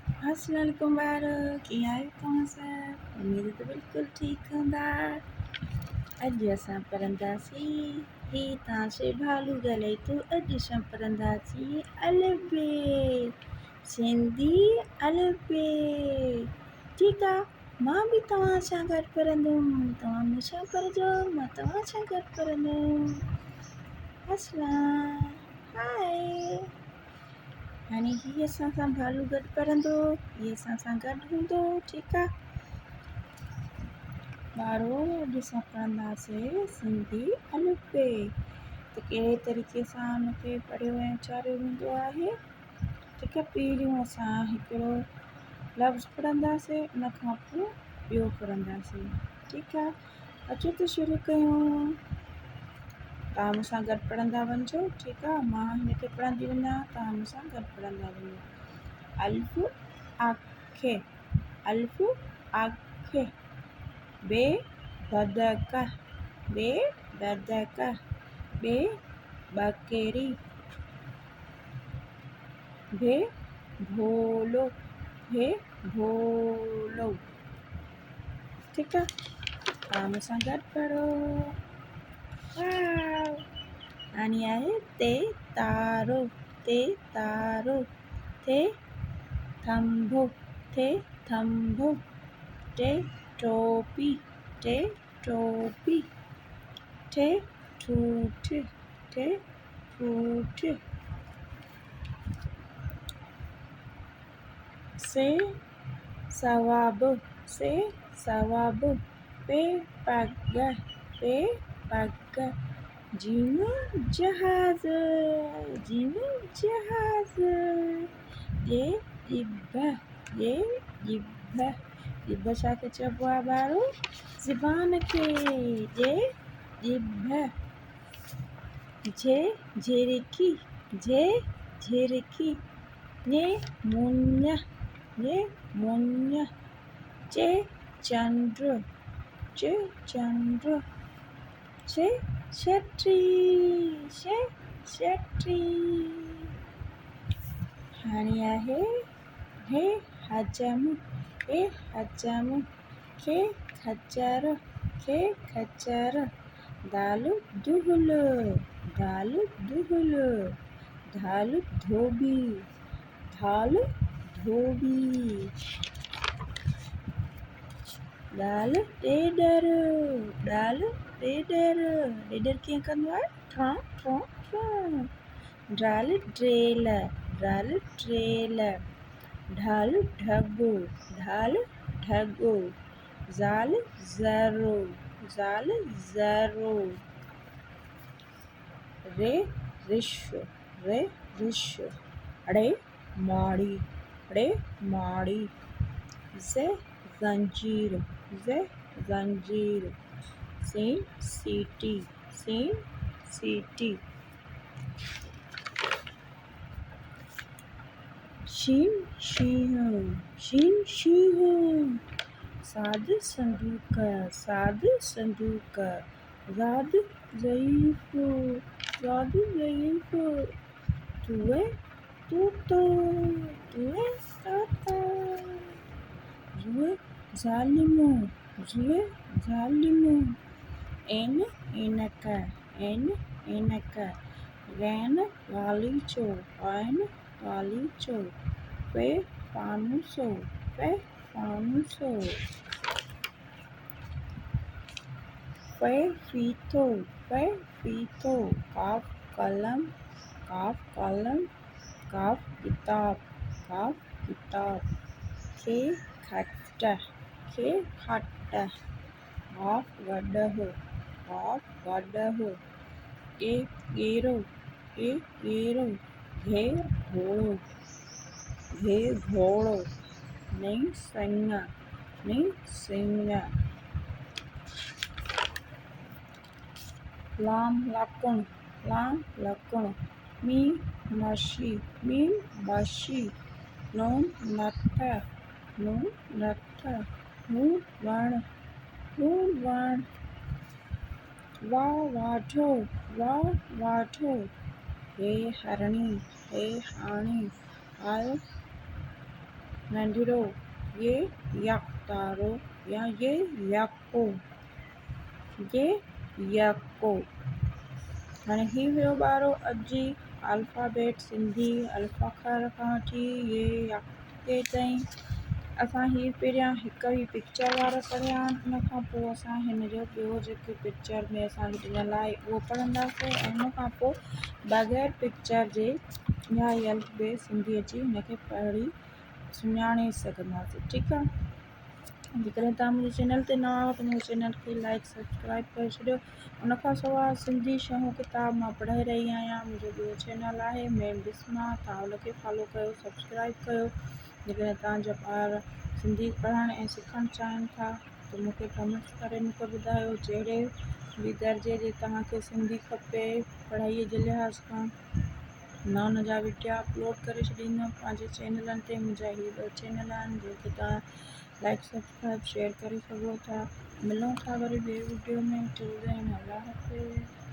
अस्सलाम वालेकुम ॿार, कीअं आहियो तव्हां सभु? उमेद त बिल्कुलु ठीकु हूंदा। अॼु असां पढ़ंदासीं ही तव्हां भालू ॻाल्हाए थो। अॼु असां पढ़ंदासीं अलबे, सिंधी अलबे। ठीकु आहे, मां बि तव्हां सां गॾु पढ़ंदुमि। तव्हां मूंसां पढ़जो, मां तव्हां सां गॾु पढ़ंदुमि। अस्सलाम, हाय। हाणे हीअ असां सां भालू गॾु पढ़ंदो, हीअ असां सां गॾु हूंदो। ठीकु आहे ॿारो, अॼु असां पढ़ंदासीं सिंधी अलबे। त कहिड़े तरीक़े सां हुनखे पढ़ियो ऐं उचारियो वेंदो आहे। ठीकु आहे, पहिरियों असां हिकिड़ो लफ़्ज़ पढ़ंदासीं, उन खां पोइ ॿियो पढ़ंदासीं। ठीकु आहे, अचो त शुरू कयूं। तव्हां मूंसां गॾु पढ़ंदा वञिजो। ठीकु आहे, मां हिनखे पढ़ंदी वञा, तव्हां मूंसां गॾु पढ़ंदा वञो। अल्फ़ आखे, अल्फ़ आखे। बे बदक, बे बदक। बे बकरी। भे भोलो, भे भोलो। ठीकु आहे, तव्हां मूंसां गॾु पढ़ो। हाणे आहे ते तारो, ते तारो। थे थंभो, थे थंभो। टे टोपी, टे टोपी। ठे ठूठ, ठे ठूठ। से सवाब, से सवाब। पे पग, पे पग। जीम जहाज, जीम जहाज। ये जिभ, ये जिभ। जिभ छाखे चइबो आहे ॿारो? ज़ुबान खे। ये जिभ। जे झिरकी, जे झिरकी। ने मुञ, ने मुञ। चे चंड्र, चे चंड्र। छे छत्री, छे छत्री। हाणे आहे हे हजम, हे हजम। खे खच्चर, खे खच्चर। दाल दुहल, दाल दुहल। धाल धोबी, धाल धोबी। दाल ॾेॾर, दाल ॾेॾर। ॾेॾर कीअं कंदो आहे? ठों ठों ठों। ड्राल ड्रेल, ड्राल ड्रेल। ढाल ढगो, ढाल ढगो। ज़ाल ज़रो, ज़ाल ज़रो। रे रिश, रे रिश। ड़े माड़ी, ड़े माड़ी। ज़े ज़ंजीर, ज़े ज़ंजीर। सीन सीटी, सीन सीटी। शीन शींहं, शीन शींहं। साद संदूक, साद संदूक। ज़ाद ज़ईफ़, ज़ाद ज़ईफ़। तुए तूतो, तुए तोतो। ज़ुए ज़ालिमु, ज़ुए ज़ालिमु। एन ऐनक, एन ऐनक। गैन गालीचो, गैन गालीचो। पे फानुसो, पे फानुसो। पे फीथो, पे फीथो। काफ कलम, काफ कलम। काफ किताब, काफ किताब। खे खट, खे खट। गाफ गॾह, गाफ गॾह। के गेरो, के गेरो। घे घोड़ो, घे घोड़ो। नहीं सिंह, नहीं सिंह। लाम लकुण, लाम लकुण। मीम मशी, मीम मशी। नून नठ, नून नठ। नून वण, नून वण। वाह वाढो, वाह वाढो। हे हरणी, हे हाणी। नंढिड़ो, ये यकतारो या ये यको, ये यको। हाणे ही हुयो ॿारो अॼु जी अल्फ़ाबेट सिंधी अल्फ़ाखर खां वठी ये यके ताईं। असां ही पहिरियां हिकु ई पिक्चर वारा पढ़िया आहिनि, उन खां पोइ असां हिन जो ॿियो जेके पिक्चर में असांखे ॾिनल आहे उहो पढ़ंदासीं, ऐं उन खां पोइ बग़ैर पिक्चर जे या अल्फ़ाबेट सिंधी अची हुनखे पढ़ी सुञाणे सघंदासीं। ठीकु आहे। जेकॾहिं तव्हां मुंहिंजे चैनल ते न आहियो त मुंहिंजे चैनल खे लाइक सब्सक्राइब करे छॾियो। उन खां सवाइ सिंधी शहूं किताब मां पढ़ाए रही आहियां, मुंहिंजो ॿियो चैनल आहे मेम बिस्मा, तव्हां हुनखे फॉलो कयो, सब्सक्राइब कयो। जेकॾहिं तव्हांजा ॿार सिंधी पढ़णु ऐं सिखणु चाहिनि था त मूंखे कमेंट्स करे मूंखे ॿुधायो। जहिड़े बि दर्जे जे तव्हांखे सिंधी खपे पढ़ाईअ जे लिहाज़ खां, मां हुन जा वीडियो अपलोड करे छॾींदमि पंहिंजे चैनलनि ते। मुंहिंजा ही 2 चैनल आहिनि जंहिंखे तव्हां लाइक सब्सक्राइब शेयर करे सघो था। मिलूं था वरी ॿिए वीडियो में। टिल देन अल्लाह हाफ़िज़।